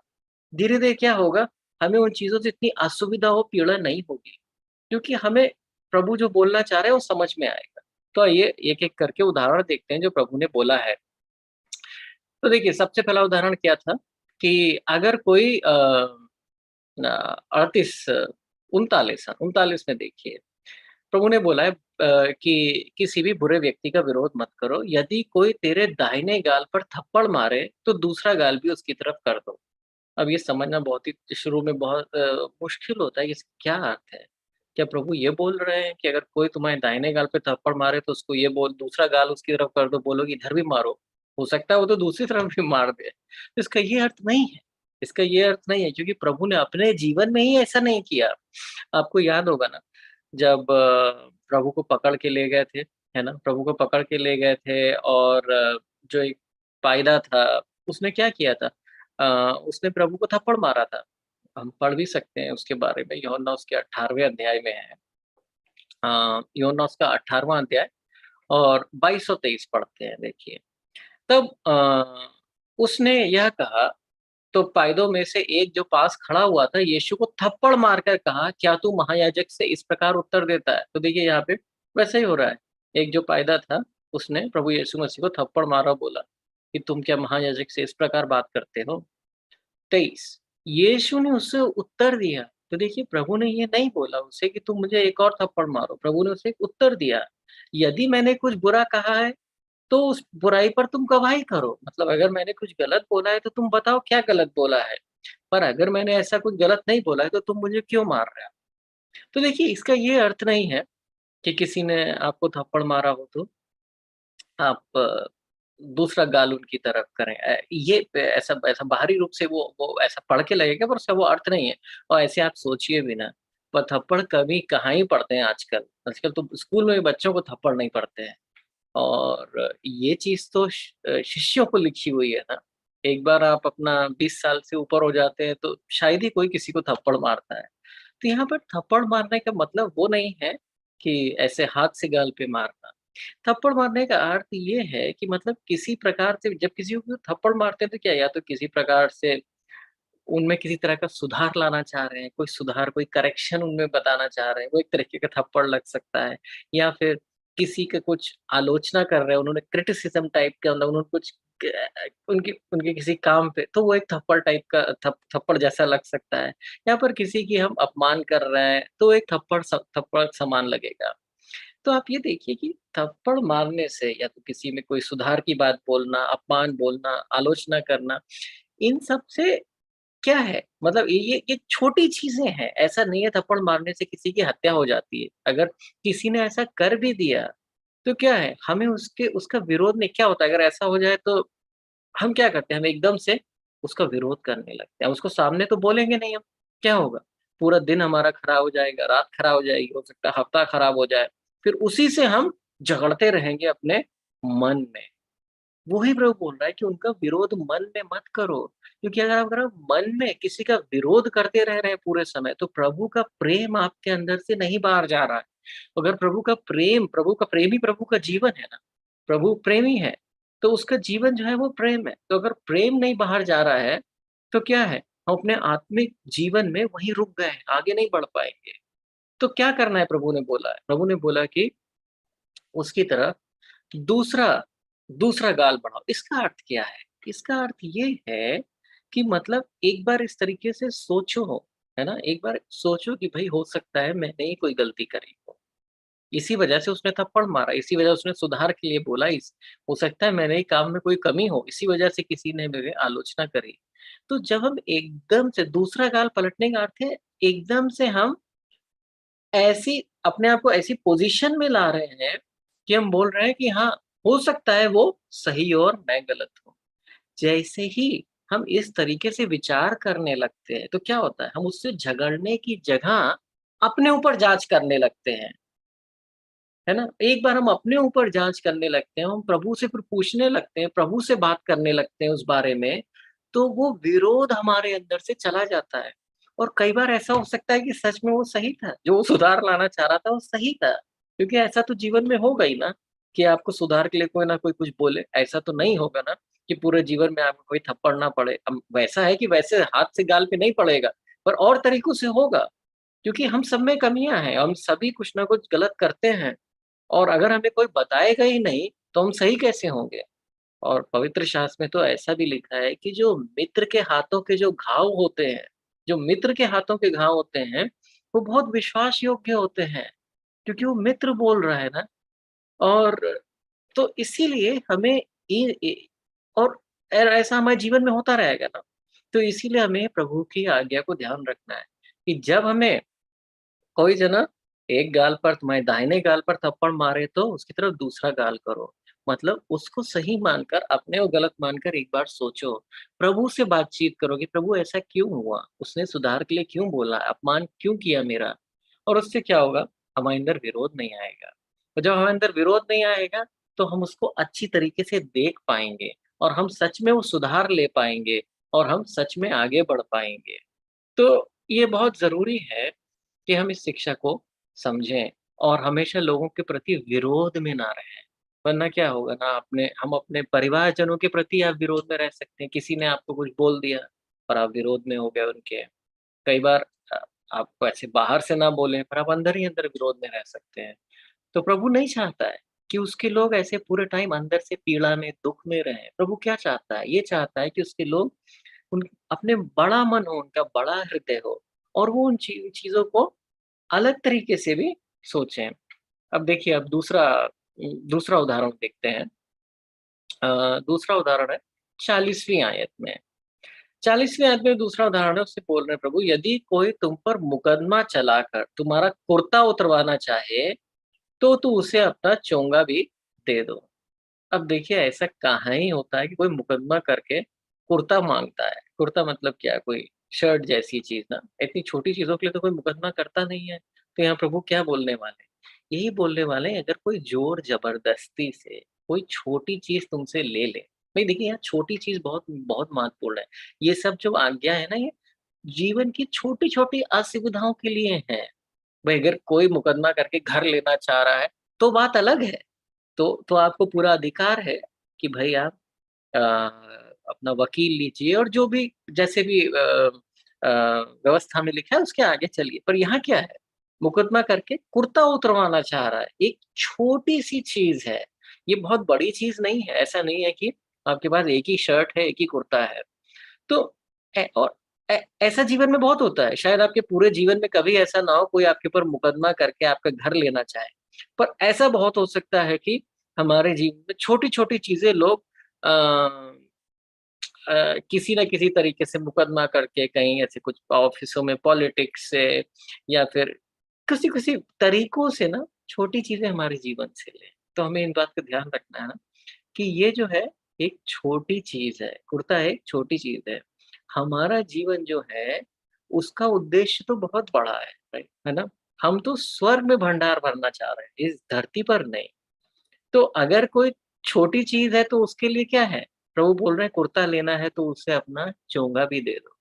S2: धीरे-धीरे क्या होगा, हमें उन चीज़ों से इतनी असुविधा हो, पीड़ा नहीं होगी, क्योंकि हमें प्रभु जो बोलना चाह रहे हैं, वो समझ में आएगा। तो आइए एक-एक करके उदाहरण देखते हैं जो प्रभु ने बोला है। तो देखिए, सबसे पहला उदाहरण क्या था कि अगर कोई 38 39 39 में देखिए, प्रभु ने बोला है कि किसी भी बुरे व्यक्ति का विरोध मत करो, यदि कोई तेरे दाहिने गाल पर थप्पड़ मारे, तो दूसरा गाल भी उसकी तरफ कर दो। अब ये समझना बहुत ही शुरू में बहुत मुश्किल होता है कि इसका क्या अर्थ है? क्या प्रभु ये बोल रहे हैं कि अगर कोई तुम्हारे दाहिने गाल पे थप्पड़ मारे तो उसको ये बोल दूसरा गाल उसकी तरफ कर दो, बोलो कि इधर भी मारो। हो सकता है वो तो दूसरी तरफ भी मार दे। तो इसका ये अर्थ नहीं है। इसका ये अर्थ नहीं है, क्योंकि प्रभु ने अपने जीवन में ही ऐसा नहीं किया। आपको याद होगा ना, जब प्रभु को पकड़ के ले गए थे, है ना? प्रभु को पकड़ के ले गए थे और जो एक पायदा था, उसने क्या किया था? उसने प्रभु को थप्पड़ मारा था। हम पढ़ भी सकते हैं उसके बारे में, यूहन्ना उसके 18वें अध्याय में है। यूहन्ना उसका 18वाँ अध्याय और 22 और 23 पढ़ते हैं, देखिए। तब उसने यह कहा, तो पायदों में से एक जो पास खड़ा हुआ था, यीशु को थप्पड़ मारकर कहा, "क्या तू महायाजक से इस प्रकार उत्तर देता है?" तो देखिए यहाँ पे वैसा ही हो रहा है। एक जो पायदा था, उसने प्रभु यीशु मसीह को थप्पड़ मारा, बोला कि, "तुम क्या महायाजक से इस प्रकार बात करते हो?" 23 यीशु ने उससे उत्तर दिया। तो देखिए, प्रभु ने ये नहीं बोला उसे कि तुम मुझे एक और थप्पड़ मारो। प्रभु ने उसे एक उत्तर दिया, "यदि मैंने कुछ बुरा कहा है, तो उस बुराई पर तुम गवाही करो। मतलब अगर मैंने कुछ गलत बोला है, तो तुम बताओ क्या गलत बोला है। पर अगर मैंने ऐसा कुछ गलत नहीं बोला है, तो तुम मुझे क्यों मार रहे हो?" तो देखिए, इसका ये अर्थ नहीं है कि किसी ने आपको थप्पड़ मारा हो तो आप दूसरा गाल उनकी तरफ करें। ये ऐसा ऐसा बाहरी रूप से वो ऐसा पढ़ के लगेगा, पर उसका वो अर्थ नहीं है। और ऐसे आप सोचिए भी ना, पर थप्पड़ कभी कहाँ ही पड़ते हैं आजकल। आजकल तो स्कूल में भी बच्चों को थप्पड़ नहीं पड़ते हैं। और ये चीज़ तो शिष्यों को लिखी हुई है ना। एक बार आप अपना 20 साल से ऊपर हो जाते हैं, तो शायद ही कोई किसी को थप्पड़ मारता है। तो यहाँ पर थप्पड़ मारने का मतलब वो नहीं है कि ऐसे हाथ से गाल पे मारना। थप्पड़ मारने का अर्थ ये है कि मतलब किसी प्रकार से जब किसी को थप्पड़ मारते हैं, तो क्या या तो किसी प्रकार से उनमें किसी तरह का सुधार लाना चाह रहे हैं, कोई सुधार, कोई करेक्शन उनमें बताना चाह रहे हैं, वो एक तरीके का थप्पड़ लग सकता है। या फिर किसी का कुछ आलोचना कर रहे हैं, उन्होंने क्रिटिसिज़्म टाइप का, मतलब उन्होंने कुछ उनकी उनके किसी काम पे, तो वो एक थप्पड़ टाइप का थप्पड़ जैसा लग सकता है। या पर किसी की हम अपमान कर रहे हैं, तो एक थप्पड़ समान लगेगा। तो आप ये देखिए कि थप्पड़ मारने से या तो किसी में कोई सुधार की बात बोलना, अपमान बोलना, आलोचना करना, इन सब से क्या है? मतलब ये छोटी चीज़ें हैं, ऐसा नहीं है थप्पड़ मारने से किसी की हत्या हो जाती है। अगर किसी ने ऐसा कर भी दिया, तो क्या है? हमें उसके उसका विरोध नहीं, क्या होता है अगर ऐसा हो जाए तो हम क्या करते हैं? हम एकदम से उसका विरोध करने लगते हैं। उसको सामने तो बोलेंगे नहीं हम, क्या होगा? पूरा दिन हमारा खराब हो जाएगा, रात खराब हो जाएगी, हो सकता है हफ्ता खराब हो जाए। फिर उसी से हम झगड़ते रहेंगे अपने मन में। वही प्रभु बोल रहा है कि उनका विरोध मन में मत करो, क्योंकि अगर आप मन में किसी का विरोध करते रह रहे हैं पूरे समय, तो प्रभु का प्रेम आपके अंदर से नहीं बाहर जा रहा है। अगर प्रभु का प्रेम ही प्रभु का जीवन है ना, प्रभु प्रेमी है, तो उसका जीवन जो है वो प्रेम है। तो अगर प्रेम नहीं बाहर जा रहा है, तो क्या है? हम अपने आत्मिक जीवन में वहीं रुक गए हैं, आगे नहीं बढ़ पाएँगे। तो क्या करना है प्रभु ने बोला है? प्रभु ने बोला कि उसकी तरफ दूसरा दूसरा गाल बढ़ाओ। इसका अर्थ क्या है? इसका अर्थ ये है कि मतलब एक बार इस तरीके से सोचो, है ना? एक बार सोचो कि भई हो सकता है मैंने ही कोई गलती करी हो। इसी वजह से उसने थप्पड़ मारा, इसी वजह से उसने सुधार के लिए बोला, इस हो सकता है मेरे ही काम में कोई कमी हो, इसी वजह से किसी ने मेरी आलोचना करी। तो जब हम एकदम से दूसरा गाल पलटने का अर्थ है, एकदम से हम ऐसी अपने आप को ऐसी पोज़ीशन में ला रहे हैं कि हम बोल रहे हैं कि हाँ, हो सकता है वो सही हो और मैं गलत हूँ। जैसे ही हम इस तरीके से विचार करने लगते हैं, तो क्या होता है? हम उससे झगड़ने की जगह अपने ऊपर जाँच करने लगते हैं, है ना? एक बार हम अपने ऊपर जाँच करने लगते हैं, हम प्रभु से फिर पूछने लगते हैं, प्रभु से बात करने लगते हैं उस बारे में, तो वो विरोध हमारे अंदर से चला जाता है। और कई बार ऐसा हो सकता है कि सच में वो सही था, जो वो सुधार लाना चाह रहा था वो सही था। क्योंकि ऐसा तो जीवन में होगा ही ना, कि आपको सुधार के लिए कोई ना कोई कुछ बोले, ऐसा तो नहीं होगा ना कि पूरे जीवन में आपको कोई थप्पड़ ना पड़े। वैसा है कि वैसे हाथ से गाल पे नहीं पड़ेगा, पर और तरीकों से होगा, क्योंकि हम सब में कमियाँ हैं, हम सभी कुछ ना कुछ गलत करते हैं। और अगर हमें कोई बताएगा ही नहीं, तो हम सही कैसे होंगे? और पवित्र शास्त्र में तो ऐसा भी लिखा है कि जो मित्र के हाथों के जो घाव होते हैं, जो मित्र के हाथों के घाव होते हैं, वो बहुत विश्वास योग्य होते हैं, क्योंकि वो मित्र बोल रहा है ना। और तो इसीलिए हमें इ और ऐसा हमारे जीवन में होता रहेगा ना, तो इसीलिए हमें प्रभु की आज्ञा को ध्यान रखना है कि जब हमें कोई जना एक गाल पर तुम्हारे दाहिने गाल पर थप्पड़ मारे तो उसकी तरफ दूसरा गाल करो। मतलब उसको सही मानकर अपने को गलत मानकर एक बार सोचो। प्रभु से बातचीत करो कि प्रभु ऐसा क्यों हुआ? उसने सुधार के लिए क्यों बोला? अपमान क्यों किया मेरा? और उससे क्या होगा? हमारे अंदर विरोध नहीं आएगा। और जब हमारे अंदर विरोध नहीं आएगा, तो हम उसको अच्छी तरीके से देख पाएँगे और हम सच में वो सुधार ले पाएँगे और हम सच में आगे बढ़ पाएँगे। तो ये बहुत ज़रूरी है कि हम इस शिक्षा को समझें और हमेशा लोगों के प्रति विरोध में ना रहें। वरना क्या होगा ना, हम अपने परिवारजनों के प्रति आप विरोध में रह सकते हैं। किसी ने आपको कुछ बोल दिया और आप विरोध में हो गए उनके। कई बार आपको ऐसे बाहर से ना बोलें, पर आप अंदर ही अंदर विरोध में रह सकते हैं। तो प्रभु नहीं चाहता है कि उसके लोग ऐसे पूरे टाइम अंदर से पीड़ा में, दुःख में रहें। प्रभु क्या चाहता है? ये चाहता है कि उसके लोग उन अपने बड़ा मन हो, उनका बड़ा हृदय हो और वो उन चीज़ों को अलग तरीके से भी सोचें। अब देखिए, अब दूसरा उदाहरण देखते हैं। दूसरा उदाहरण है 40वीं आयत में। 40वीं आयत में दूसरा उदाहरण है, उससे बोल रहे हैं प्रभु, यदि कोई तुम पर मुकदमा चलाकर तुम्हारा कुर्ता उतरवाना चाहे, तो तू उसे अपना चोंगा भी दे दो। अब देखिए, ऐसा कहाँ ही होता है कि कोई मुकदमा करके कुर्ता माँगता है। कुर्ता मतलब क्या? कोई शर्ट जैसी चीज़ ना, इतनी छोटी चीज़ों के लिए तो कोई मुकदमा करता नहीं है। तो यहाँ प्रभु क्या बोलने वाले हैं? यही बोलने वाले हैं, अगर कोई ज़ोर-ज़बरदस्ती से कोई छोटी चीज़ तुमसे ले ले, भई देखिए यहाँ छोटी चीज़ बहुत बहुत महत्वपूर्ण है। ये सब जो आज्ञा है ना, ये जीवन की छोटी-छोटी असुविधाओं के लिए हैं। भई अगर कोई मुकदमा करके घर लेना चाह रहा है, तो बात अलग है। तो आपको पूरा अधिकार है कि भई आप अ, अपना वकील लीजिए और जो भी जैसे भी अ, व्यवस्था में लिखा है उसके आगे चलिए। पर यहाँ क्या है? मुकदमा करके कुर्ता उतरवाना चाह रहा है। एक छोटी-सी चीज़ है, ये बहुत बड़ी चीज़ नहीं है। ऐसा नहीं है कि आपके पास एक ही शर्ट है, एक ही कुर्ता है। तो और ऐसा जीवन में बहुत होता है। शायद आपके पूरे जीवन में कभी ऐसा ना हो कोई आपके ऊपर मुकदमा करके आपका घर लेना चाहे। पर ऐसा बहुत हो सकता है कि हमारे जीवन में छोटी छोटी चीजें लोग किसी न किसी तरीके से मुकदमा करके कहीं ऐसे कुछ ऑफिसों में पॉलिटिक्स से या फिर किसी किसी तरीकों से ना छोटी चीजें हमारे जीवन से ले। तो हमें इन बात का ध्यान रखना है ना कि ये जो है एक छोटी चीज है, कुर्ता एक छोटी चीज है। हमारा जीवन जो है उसका उद्देश्य तो बहुत बड़ा है, राइट? है ना? हम तो स्वर्ग में भंडार भरना चाह रहे हैं, इस धरती पर नहीं। तो अगर कोई छोटी चीज है तो उसके लिए क्या है? प्रभु बोल रहे हैं कुर्ता लेना है तो उसे अपना चोंगा भी दे दो।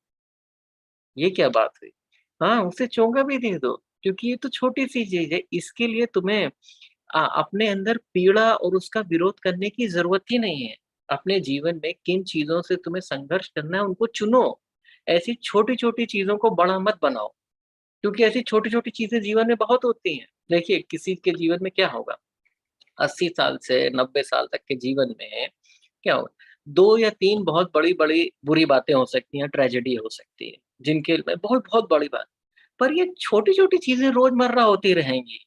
S2: ये क्या बात हुई? हाँ, उसे चोंगा भी दे दो, क्योंकि ये तो छोटी-सी चीज़ है। इसके लिए तुम्हें अपने अंदर पीड़ा और उसका विरोध करने की ज़रूरत ही नहीं है। अपने जीवन में किन चीज़ों से तुम्हें संघर्ष करना है, उनको चुनो। ऐसी छोटी-छोटी चीज़ों को बड़ा मत बनाओ, क्योंकि ऐसी छोटी-छोटी चीज़ें जीवन में बहुत होती हैं। देखिए, किसी के जीवन में क्या होगा, 80 साल से 90 साल तक के जीवन में क्या होगा, 2 या 3 बहुत बड़ी-बड़ी बुरी बातें हो सकती हैं, ट्रेजेडी हो सकती है, जिनके में बहुत-बहुत बड़ी बात। पर ये छोटी-छोटी चीज़ें रोज़मर्रा होती रहेंगी,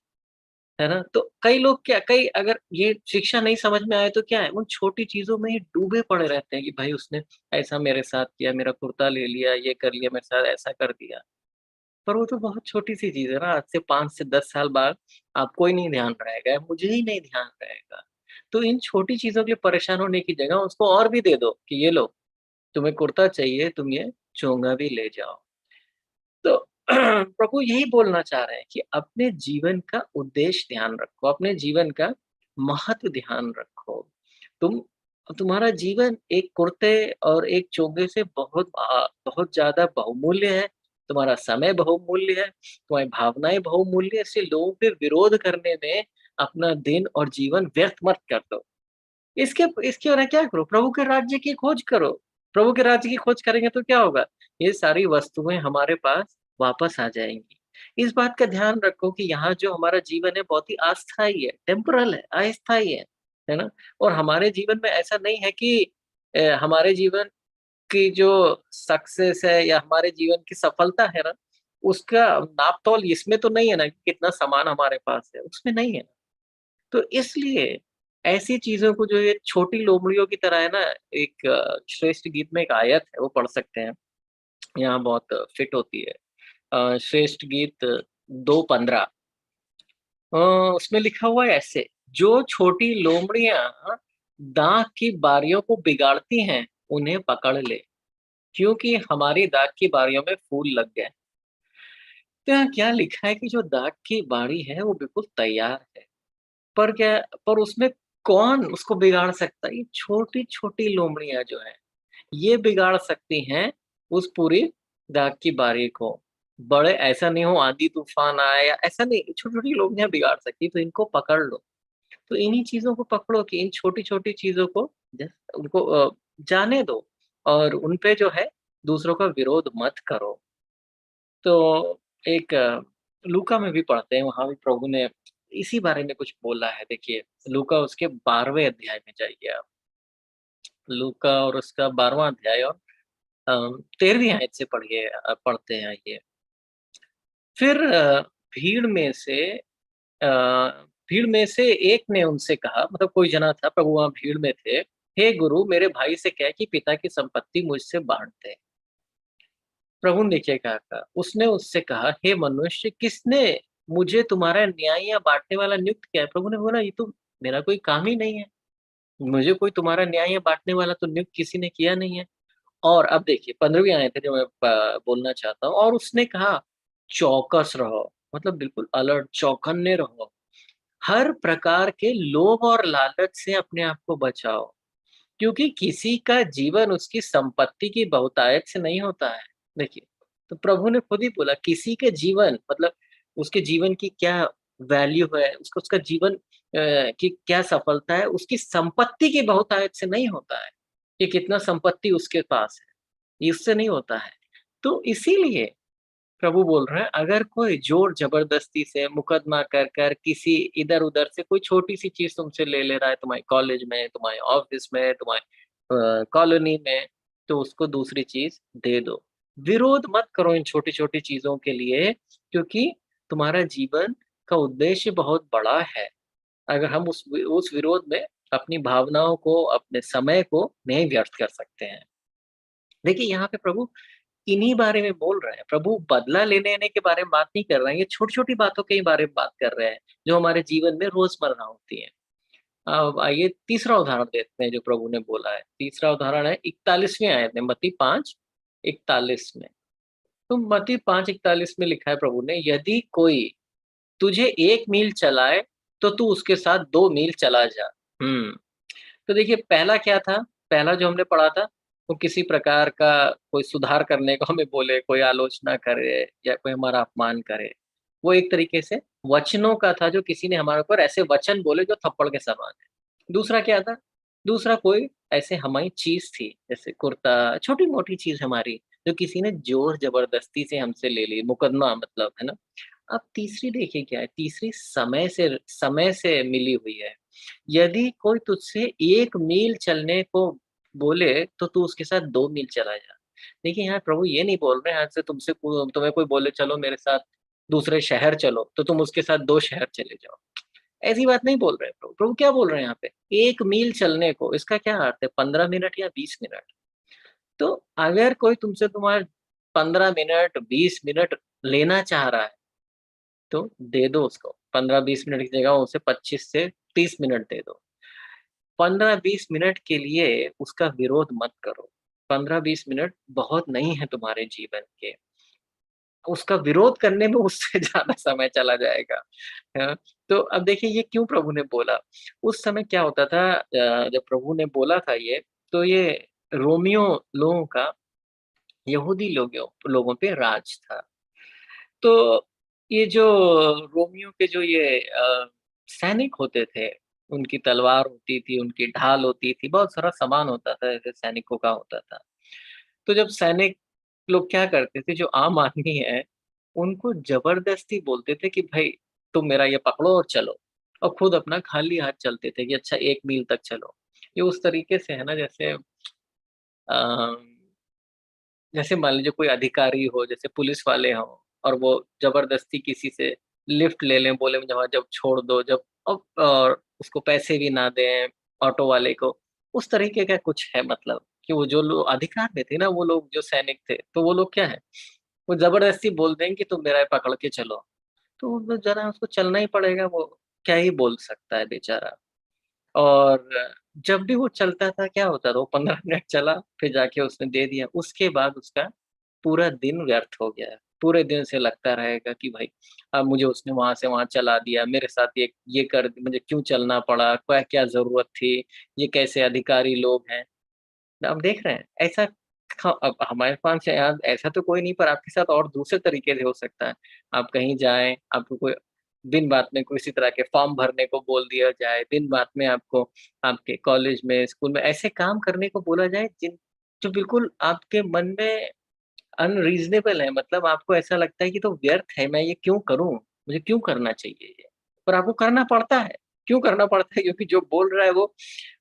S2: है ना? तो कई लोग क्या कई अगर ये शिक्षा नहीं समझ में आए तो क्या है, उन छोटी चीज़ों में ही डूबे पड़े रहते हैं कि भाई उसने ऐसा मेरे साथ किया, मेरा कुर्ता ले लिया, ये कर लिया, मेरे साथ ऐसा कर दिया। पर वो तो बहुत छोटी-सी चीज़ है ना, आज से 5 से 10 साल बाद आपको ही नहीं ध्यान रहेगा, मुझे ही नहीं ध्यान रहेगा। तो इन छोटी चीज़ों के लिए परेशान होने की जगह उसको और भी दे दो कि ये लो, तुम्हें कुर्ता चाहिए, तुम ये चोंगा भी ले जाओ। तो प्रभु यही बोलना चाह रहे हैं कि अपने जीवन का उद्देश्य ध्यान रखो, अपने जीवन का महत्व ध्यान रखो। तुम तुम्हारा जीवन एक कुर्ते और एक चोगे से बहुत ज़्यादा बहुमूल्य है। तुम्हारा समय बहुमूल्य है, तुम्हारी भावनाएँ बहुमूल्य है, इसलिए लोगों के विरोध करने में अपना दिन और जीवन व्यर्थ मत कर दो। इसके इसके वरना क्या करो? प्रभु के राज्य की खोज करो। प्रभु के राज्य की खोज करेंगे तो क्या होगा? ये सारी वस्तुएँ हमारे पास वापस आ जाएँगी। इस बात का ध्यान रखो कि यहाँ जो हमारा जीवन है बहुत ही अस्थायी है, टेम्पोरल है, अस्थायी है ना? और हमारे जीवन में ऐसा नहीं है कि हमारे जीवन की जो सक्सेस है या हमारे जीवन की सफलता है ना, उसका नाप-तौल इसमें तो नहीं है ना कि कितना सामान हमारे पास है, उसमें नहीं है। तो इसलिए ऐसी चीज़ों को जो ये छोटी लोमड़ियों की तरह है ना, एक श्रेष्ठ गीत में एक आयत है, वो पढ़ सकते हैं। यहाँ बहुत फिट होती है। श्रेष्ठ गीत 2:15 अ, उसमें लिखा हुआ है ऐसे, "जो छोटी लोमड़ियाँ दाख की बारियों को बिगाड़ती हैं, उन्हें पकड़ ले, क्योंकि हमारी दाख की बारियों में फूल लग गए।" तो यहाँ क्या लिखा है कि जो दाख की बारी है, वो बिल्कुल तैयार है। पर क्या पर उसमें कौन उसको बिगाड़ सकता है? ये छोटी-छोटी लोमड़ियाँ जो हैं, ये बिगाड़ सकती हैं उस पूरी दाग की बारी को। बड़े ऐसा नहीं हो आंधी-तूफ़ान आए या ऐसा नहीं, छोटी-छोटी लोमड़ियाँ बिगाड़ सकती हैं, तो इनको पकड़ लो। तो इन्हीं चीज़ों को पकड़ो कि इन छोटी-छोटी चीज़ों को उनको जाने दो और उन पे जो है दूसरों का विरोध मत करो। तो एक लूका में भी पढ़ते हैं, वहाँ भी प्रभु ने इसी बारे में कुछ बोला है। देखिए, लूका उसके 12वें अध्याय में जाइए आप। लूका और उसका 12वाँ अध्याय और 13वीं आयत से पढ़ते हैं आइए। फिर अ, भीड़ में से एक ने उनसे कहा, मतलब कोई जना था, प्रभु वहाँ भीड़ में थे, "हे गुरु, मेरे भाई से कह कि पिता की संपत्ति मुझसे बाँट दे।" प्रभु ने क्या कहा? उसने उससे कहा, "हे मनुष्य, किसने मुझे तुम्हारा न्याय या बाँटने वाला नियुक्त किया है?" प्रभु ने बोला, "ये तो मेरा कोई काम ही नहीं है। मुझे कोई तुम्हारा न्याय या बाँटने वाला तो नियुक्त किसी ने किया नहीं है।" और अब देखिए 15वीं आयत है जो मैं बोलना चाहता हूँ, और उसने कहा, "चौकस रहो।" मतलब बिल्कुल अलर्ट, चौकन्ने रहो। "हर प्रकार के लोभ और लालच से अपने आप को बचाओ, क्योंकि किसी का जीवन उसकी संपत्ति की बहुतायत से नहीं होता है।" देखिए, तो प्रभु ने खुद ही बोला किसी के जीवन मतलब उसके जीवन की क्या वैल्यू है, उसका जीवन की क्या सफलता है, उसकी संपत्ति की बहुतायत से नहीं होता है, कि कितना संपत्ति उसके पास है, इससे नहीं होता है। तो इसीलिए प्रभु बोल रहे हैं, अगर कोई ज़ोर ज़बरदस्ती से मुकदमा कर किसी इधर-उधर से कोई छोटी-सी चीज़ तुमसे ले ले रहा है, तुम्हारे कॉलेज में, तुम्हारे ऑफ़िस में, तुम्हारे कॉलोनी में, तो उसको दूसरी चीज़ दे दो। विरोध मत करो इन छोटी-छोटी चीज़ों के लिए, क्योंकि तुम्हारा जीवन का उद्देश्य बहुत बड़ा है। अगर हम उस विरोध में अपनी भावनाओं को, अपने समय को नहीं व्यर्थ कर सकते हैं। देखिए यहाँ पे प्रभु इन्हीं बारे में बोल रहे हैं। प्रभु बदला लेने के बारे में बात नहीं कर रहे हैं, ये छोटी-छोटी बातों के बारे में बात कर रहे हैं, जो हमारे जीवन में रोज़मर्रा होती हैं। अब आइए तीसरा उदाहरण देखते हैं जो प्रभु ने बोला है। तीसरा उदाहरण है 41वीं आयत में, मत्ती 5:41 में। तो मत्ती 5:41 में लिखा है प्रभु ने, यदि कोई तुझे 1 मील चलाए, तो तू उसके साथ 2 मील चला जा। हुँ। तो देखिए पहला क्या था? पहला जो हमने पढ़ा था, वो किसी प्रकार का कोई सुधार करने को हमें बोले, कोई आलोचना करे या कोई हमारा अपमान करे। वो एक तरीके से वचनों का था, जो किसी ने हमारे ऊपर ऐसे वचन बोले जो थप्पड़ के समान है। दूसरा क्या था? दूसरा कोई ऐसे हमारी चीज़ थी, जैसे कुर्ता, छोटी-मोटी चीज़ हमारी, जो किसी ने ज़ोर-ज़बरदस्ती से हमसे ले ली, मुकदमा मतलब, है ना? अब तीसरी देखिए क्या है, तीसरी समय से मिली हुई है। यदि कोई तुझसे 1 मील चलने को बोले, तो तू उसके साथ 2 मील चला जा। देखिए, यहाँ प्रभु ये नहीं बोल रहे हैं आज से तुम्हें कोई बोले चलो मेरे साथ दूसरे शहर चलो, तो तुम उसके साथ 2 शहर चले जाओ। ऐसी बात नहीं बोल रहे हैं प्रभु। प्रभु क्या बोल रहे हैं यहाँ पे? 1 मील चलने को, इसका क्या अर्थ है? 15 मिनट या 20 मिनट। तो अगर कोई तुमसे तुम्हारे 15 मिनट, 20 मिनट लेना चाह रहा है, तो दे दो उसको। 15-20 मिनट की जगह उसे 25 से 30 मिनट दे दो। 15-20 मिनट के लिए उसका विरोध मत करो। 15-20 मिनट बहुत नहीं है तुम्हारे जीवन के। उसका विरोध करने में उससे ज़्यादा समय चला जाएगा। तो अब देखिए ये क्यों प्रभु ने बोला? उस समय क्या होता था, जब प्रभु ने बोला था ये, तो ये रोमियो लोगों का, यहूदी लोगों पे राज था। तो ये जो रोमियो के जो ये सैनिक होते थे, उनकी तलवार होती थी, उनकी ढाल होती थी, बहुत सारा सामान होता था, ऐसे सैनिकों का होता था। तो जब सैनिक लोग क्या करते थे, जो आम आदमी है, उनको ज़बरदस्ती बोलते थे कि भई तुम मेरा ये पकड़ो और चलो, और खुद अपना खाली हाथ चलते थे कि अच्छा 1 मील तक चलो। ये उस तरीके से है ना, जैसे अ जैसे मान लीजिए कोई अधिकारी हो, जैसे पुलिस वाले हों, और वो ज़बरदस्ती किसी से लिफ्ट ले लें, बोले मुझे वहाँ जब छोड़ दो, जब और उसको पैसे भी ना दें ऑटो वाले को, उस तरीके का कुछ है मतलब, कि वो जो लोग अधिकार में थे ना, वो लोग जो सैनिक थे, तो वो लोग क्या है, वो ज़बरदस्ती बोल देंगे कि तुम मेरा ये पकड़ के चलो, तो वो ज़रा उसको चलना ही पड़ेगा, वो क्या ही बोल सकता है बेचारा। और जब भी वो चलता था क्या होता था, वो 15 मिनट चला, फिर जाके उसने दे दिया, उसके बाद उसका पूरा दिन व्यर्थ हो गया है। पूरे दिन उसे लगता रहेगा कि भाई अब मुझे उसने वहाँ से वहाँ चला दिया, मेरे साथ ये कर मुझे क्यों चलना पड़ा, क्या ज़रूरत थी, ये कैसे अधिकारी लोग हैं। आप देख रहे हैं, ऐसा अब हमारे पास शायद ऐसा तो कोई नहीं, पर आपके साथ और दूसरे तरीके से हो सकता है। आप कहीं जाएँ, आपको कोई बिन बात में किसी तरह के फॉर्म भरने को बोल दिया जाए, बिन बात में आपको आपके कॉलेज में, स्कूल में ऐसे काम करने को बोला जाए जो बिल्कुल आपके मन में अनरीज़नेबल है, मतलब आपको ऐसा लगता है कि तो व्यर्थ है, मैं ये क्यों करूँ? मुझे क्यों करना चाहिए ये? पर आपको करना पड़ता है। क्यों करना पड़ता है? क्योंकि जो बोल रहा है वो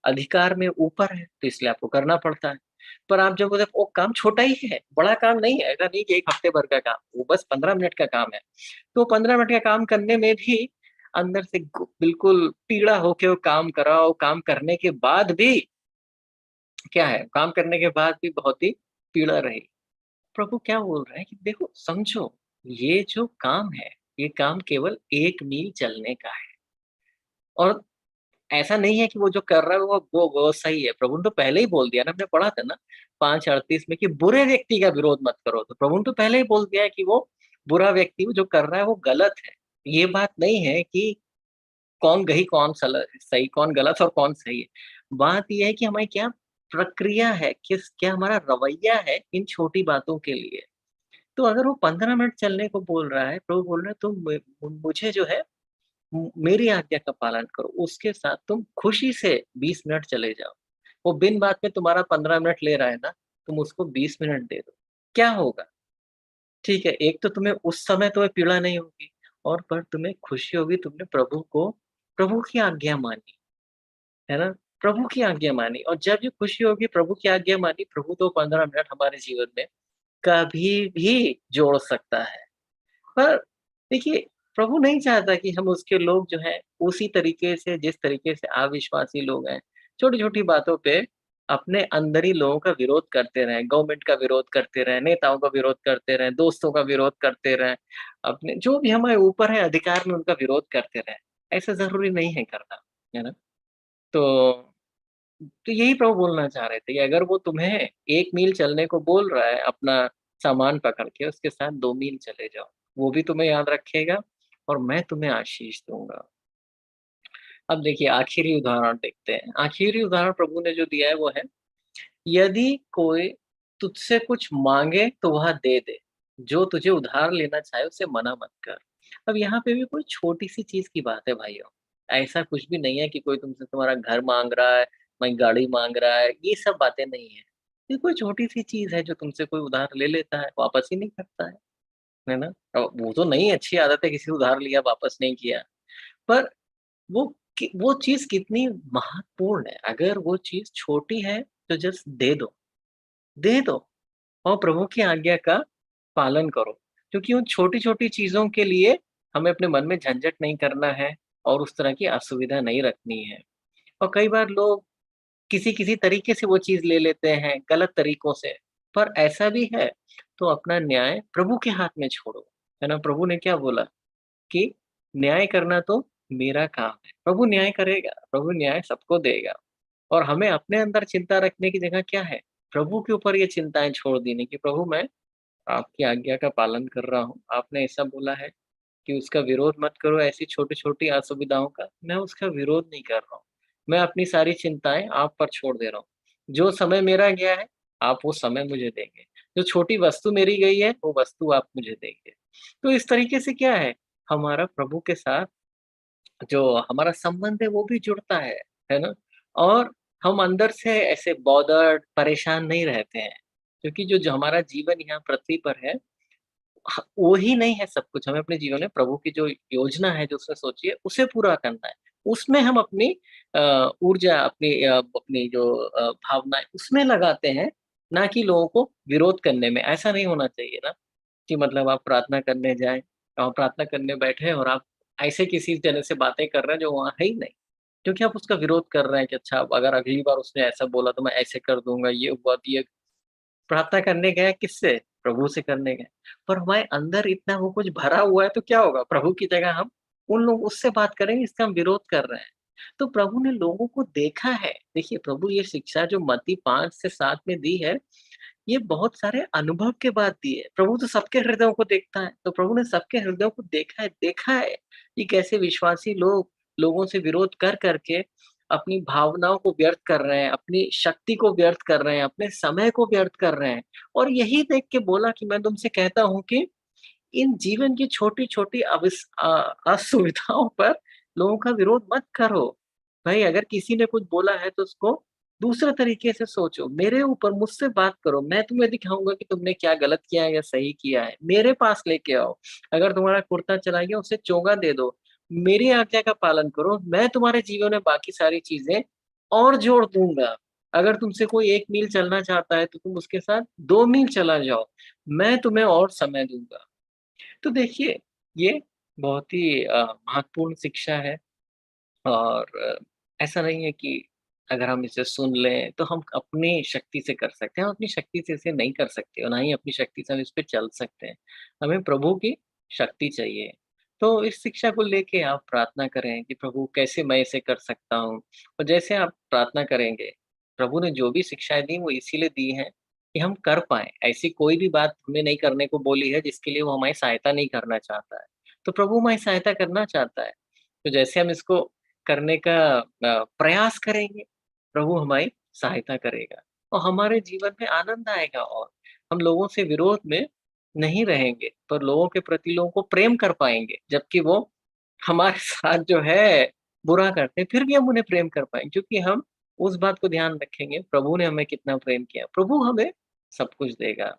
S2: अधिकार में ऊपर है, तो इसलिए आपको करना पड़ता है। पर आप जब बोले वो काम छोटा ही है, बड़ा काम नहीं है, ऐसा नहीं कि 1 हफ्ते भर का काम, वो बस 15 मिनट का काम है। तो 15 मिनट का काम करने में भी अंदर से बिल्कुल पीड़ा होके वो काम करा, और काम करने के बाद भी क्या है, काम करने के बाद भी बहुत ही पीड़ा रही। प्रभु क्या बोल रहे हैं कि देखो समझो, ये जो काम है, ये काम केवल 1 मील चलने का है, और ऐसा नहीं है कि वो जो कर रहा है वो सही है। प्रभु ने तो पहले ही बोल दिया ना, हमने पढ़ा था ना 5:38 में, कि बुरे व्यक्ति का विरोध मत करो। तो प्रभु ने तो पहले ही बोल दिया है कि वो बुरा व्यक्ति वो जो कर रहा है वो गलत है। ये बात नहीं है कि कौन गही, कौन सही, कौन गलत और कौन सही है। बात ये है कि हमारी क्या प्रक्रिया है, क्या हमारा रवैया है इन छोटी बातों के लिए। तो अगर वो 15 मिनट चलने को बोल रहा है, प्रभु बोल रहे हैं तुम मुझे जो है मेरी आज्ञा का पालन करो, उसके साथ तुम खुशी से 20 मिनट चले जाओ। वो बिन बात में तुम्हारा 15 मिनट ले रहा है ना, तुम उसको 20 मिनट दे दो। क्या होगा? ठीक है, एक तो तुम्हें उस समय तुम्हें पीड़ा नहीं होगी, और पर तुम्हें खुशी होगी, तुमने प्रभु की आज्ञा मानी, है ना? प्रभु की आज्ञा मानी, और जब ये खुशी होगी प्रभु की आज्ञा मानी, प्रभु तो 15 मिनट हमारे जीवन में कभी भी जोड़ सकता है। पर देखिए प्रभु नहीं चाहता कि हम उसके लोग जो हैं उसी तरीके से, जिस तरीके से अविश्वासी लोग हैं, छोटी-छोटी बातों पे अपने अंदर ही लोगों का विरोध करते रहें, गवर्नमेंट का विरोध करते रहें, नेताओं का विरोध करते रहें, दोस्तों का विरोध करते रहें, अपने जो भी हमारे ऊपर है अधिकार में उनका विरोध करते रहें। ऐसा ज़रूरी नहीं है करना, है ना? तो यही प्रभु बोलना चाह रहे थे कि अगर वो तुम्हें 1 मील चलने को बोल रहा है अपना सामान पकड़ के, उसके साथ 2 मील चले जाओ। वो भी तुम्हें याद रखेगा और मैं तुम्हें आशीष दूँगा। अब देखिए आखिरी उदाहरण देखते हैं। आखिरी उदाहरण प्रभु ने जो दिया है वो है, यदि कोई तुझसे कुछ माँगे तो वह दे दे, जो तुझे उधार लेना चाहे उसे मना मत कर। अब यहाँ पे भी कोई छोटी-सी चीज़ की बात है भाइयों। ऐसा कुछ भी नहीं है कि कोई तुमसे तुम्हारा घर माँग रहा है, कोई गाड़ी माँग रहा है, ये सब बातें नहीं है। ये कोई छोटी-सी चीज़ है जो तुमसे कोई उधार ले लेता है, वापस ही नहीं करता है ना? वो तो नहीं अच्छी आदत है किसी से उधार लिया वापस नहीं किया। पर वो चीज़ कितनी महत्वपूर्ण है, अगर वो चीज़ छोटी है तो जस्ट दे दो और प्रभु की आज्ञा का पालन करो। क्योंकि उन छोटी-छोटी चीज़ों के लिए हमें अपने मन में झंझट नहीं करना है और उस तरह की असुविधा नहीं रखनी है। और कई बार लोग किसी-किसी तरीके से वो चीज़ ले लेते हैं, गलत तरीकों से। पर ऐसा भी है, तो अपना न्याय प्रभु के हाथ में छोड़ो, है ना? प्रभु ने क्या बोला कि न्याय करना तो मेरा काम है। प्रभु न्याय करेगा, प्रभु न्याय सबको देगा और हमें अपने अंदर चिंता रखने की जगह क्या है? प्रभु के ऊपर ये चिंताएँ छोड़ देनी कि प्रभु मैं आपकी आज्ञा का पालन कर रहा हूँ। आपने ऐसा बोला है कि उसका विरोध मत करो ऐसी छोटी-छोटी असुविधाओं का, मैं उसका विरोध नहीं कर रहा हूँ। मैं अपनी सारी चिंताएँ आप पर छोड़ दे रहा हूँ। जो समय मेरा गया है, आप वो समय मुझे देंगे। जो छोटी वस्तु मेरी गई है, वो वस्तु आप मुझे देंगे। तो इस तरीके से क्या है, हमारा प्रभु के साथ जो हमारा संबंध है वो भी जुड़ता है ना? और हम अंदर से ऐसे बॉदर्ड, परेशान नहीं रहते हैं। क्योंकि जो हमारा जीवन यहाँ पृथ्वी पर है वो ही नहीं है सब कुछ, हमें अपने जीवन में प्रभु की जो योजना है, जो उसने सोची है, उसे पूरा करना है। उसमें हम अपनी ऊर्जा, अपनी जो भावनाएँ उसमें लगाते हैं, ना कि लोगों को विरोध करने में। ऐसा नहीं होना चाहिए ना कि मतलब आप प्रार्थना करने जाएँ प्रार्थना करने बैठे और आप ऐसे किसी जने से बातें कर रहे हैं जो वहाँ है ही नहीं। क्योंकि आप उसका विरोध कर रहे हैं कि अच्छा अगर अगली बार उसने ऐसा बोला तो मैं ऐसे कर दूँगा, ये हुआ तो ये प्रार्थना करने गए किससे? प्रभु से करने गए। पर हमारे अंदर इतना वो कुछ भरा हुआ है तो क्या होगा? प्रभु की जगह हम उन लोग उससे बात करेंगे जिसका हम विरोध कर रहे हैं। तो प्रभु ने लोगों को देखा है। देखिए प्रभु ये शिक्षा जो मत्ती 5 से 7 में दी है, ये बहुत सारे अनुभव के बाद दी है। प्रभु तो सबके हृदयों को देखता है। तो प्रभु ने सबके हृदयों को देखा है कि कैसे विश्वासी लोग लोगों से विरोध कर के अपनी भावनाओं को व्यर्थ कर रहे हैं, अपनी शक्ति को व्यर्थ कर रहे हैं, अपने समय को व्यर्थ कर रहे हैं। और यही देख के बोला कि मैं तुमसे कहता हूँ कि इन जीवन की छोटी-छोटी असुविधाओं पर लोगों का विरोध मत करो। भाई अगर किसी ने कुछ बोला है तो उसको दूसरे तरीके से सोचो। मेरे ऊपर मुझसे बात करो, मैं तुम्हें दिखाऊँगा कि तुमने क्या गलत किया है या सही किया है। मेरे पास लेके आओ। अगर तुम्हारा कुर्ता चला गया उसे चोगा दे दो। मेरी आज्ञा का पालन करो, मैं तुम्हारे जीवन में बाकी सारी चीज़ें और जोड़ दूँगा। अगर तुमसे कोई 1 मील चलना चाहता है तो तुम उसके साथ 2 मील चला जाओ। मैं तुम्हें और समय दूँगा। तो देखिए, ये बहुत ही महत्वपूर्ण शिक्षा है और ऐसा नहीं है कि अगर हम इसे सुन लें, तो हम अपनी शक्ति से कर सकते हैं। हम अपनी शक्ति से इसे नहीं कर सकते और ना ही अपनी शक्ति से हम इस पे चल सकते हैं। हमें प्रभु की शक्ति चाहिए। तो इस शिक्षा को लेके आप प्रार्थना करें कि प्रभु कैसे मैं इसे कर सकता हूँ? और जैसे आप प्रार्थना करेंगे, प्रभु ने जो भी शिक्षाएँ दी वो इसीलिए दी हैं कि हम कर पाएँ। ऐसी कोई भी बात हमें नहीं करने को बोली है जिसके लिए वो हमारी सहायता नहीं करना चाहता है। तो प्रभु हमारी सहायता करना चाहता है। तो जैसे हम इसको करने का प्रयास करेंगे, प्रभु हमारी सहायता करेगा और हमारे जीवन में आनंद आएगा और हम लोगों से विरोध में नहीं रहेंगे, पर लोगों के प्रति लोगों को प्रेम कर पाएँगे, जबकि वो हमारे साथ जो है बुरा करते हैं, फिर भी हम उन्हें प्रेम कर पाएँगे क्योंकि हम उस बात को ध्यान रखेंगे, प्रभु ने हमें कितना प्रेम किया, प्रभु हमें सब कुछ देगा।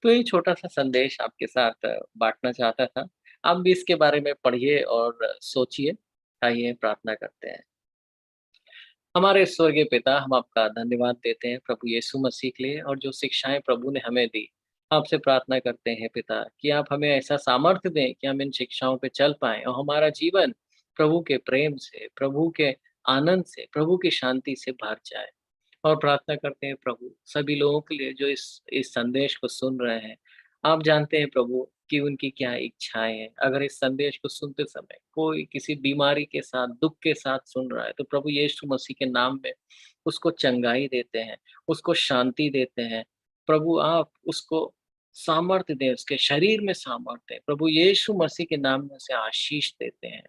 S2: तो ये छोटा-सा संदेश आपके साथ बाँटना चाहता था। आप भी इसके बारे में पढ़िए और सोचिए। आइए प्रार्थना करते हैं। हमारे स्वर्गीय पिता, हम आपका धन्यवाद देते हैं प्रभु यीशु मसीह के लिए और जो शिक्षाएँ प्रभु ने हमें दी। आपसे प्रार्थना करते हैं पिता कि आप हमें ऐसा सामर्थ्य दें कि हम इन शिक्षाओं पे चल पाएँ और हमारा जीवन प्रभु के प्रेम से, प्रभु के आनंद से, प्रभु की शांति से भर जाए। और प्रार्थना करते हैं प्रभु सभी लोगों के लिए जो इस संदेश को सुन रहे हैं। आप जानते हैं प्रभु कि उनकी क्या इच्छाएँ हैं। अगर इस संदेश को सुनते समय कोई किसी बीमारी के साथ, दुःख के साथ सुन रहा है, तो प्रभु यीशु मसीह के नाम में उसको चंगाई देते हैं, उसको शांति देते हैं। प्रभु आप उसको सामर्थ्य दें, उसके शरीर में सामर्थ्य दें। प्रभु यीशु मसीह के नाम में उसे आशीष देते हैं।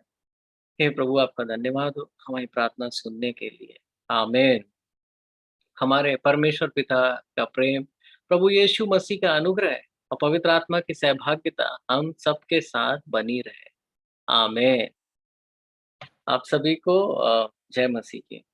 S2: हे प्रभु आपका धन्यवाद हो हमारी प्रार्थना सुनने के लिए। आमीन। हमारे परमेश्वर पिता का प्रेम, प्रभु यीशु मसीह का अनुग्रह और पवित्र आत्मा की सहभागिता हम सबके साथ बनी रहे। आमीन। आप सभी को जय मसीह की।